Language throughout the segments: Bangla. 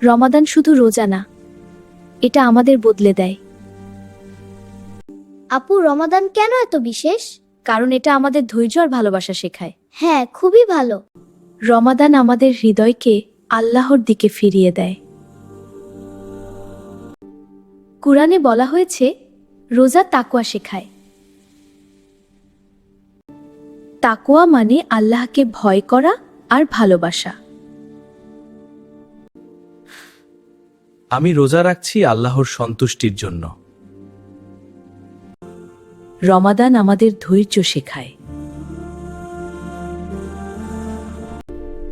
রমাদান শুধু রোজা না, এটা আমাদের বদলে দেয়। আপু, রমাদান কেন এত বিশেষ? কারণ এটা আমাদের ধৈর্য আর ভালোবাসা শেখায়। হ্যাঁ, খুবই ভালো। রমাদান আমাদের হৃদয়কে আল্লাহর দিকে ফিরিয়ে দেয়। কুরআনে বলা হয়েছে, রোজা তাকওয়া শেখায়। তাকওয়া মানে আল্লাহকে ভয় করা আর ভালোবাসা। আমি রোজা রাখছি আল্লাহর সন্তুষ্টির জন্য। রমাদান আমাদের ধৈর্য শেখায়।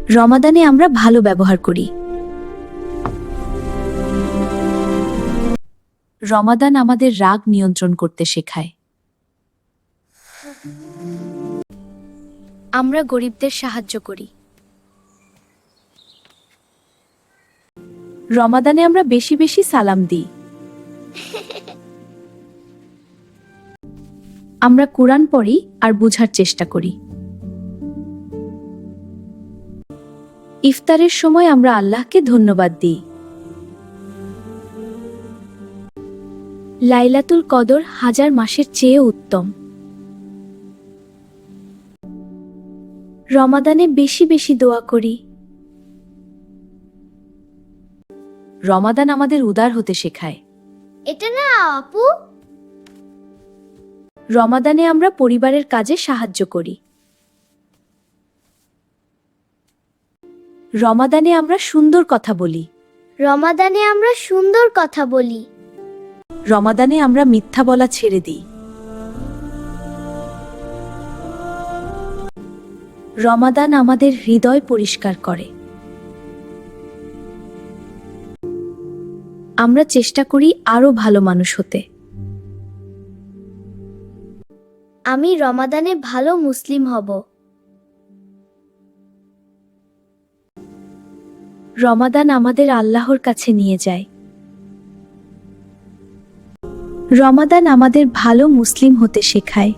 রমাদানে আমরা ভালো ব্যবহার করি। রমাদান আমাদের রাগ নিয়ন্ত্রণ করতে শেখায়। আমরা গরিবদের সাহায্য করি। রমাদানে আমরা বেশি বেশি সালাম দিই। আমরা কুরআন পড়ি আর বুঝার চেষ্টা করি। ইফতারের সময় আমরা আল্লাহকে ধন্যবাদ দিই। লাইলাতুল কদর 1000 মাসের চেয়ে উত্তম। রমাদানে বেশি বেশি দোয়া করি। রমাদান আমাদের উদার হতে শেখায়। এটা না আপু। রমাদানে আমরা পরিবারের কাজে সাহায্য করি। রমাদানে আমরা সুন্দর কথা বলি। রমাদানে আমরা সুন্দর কথা বলি। রমাদানে আমরা মিথ্যা বলা ছেড়ে দিই। রমাদান আমাদের হৃদয় পরিষ্কার করে। আমরা চেষ্টা করি আরো ভালো মানুষ হতে। আমি রমাদানে ভালো মুসলিম হব। রমাদান আমাদের আল্লাহর কাছে নিয়ে যায়। রমাদান আমাদের ভালো মুসলিম হতে শেখায়।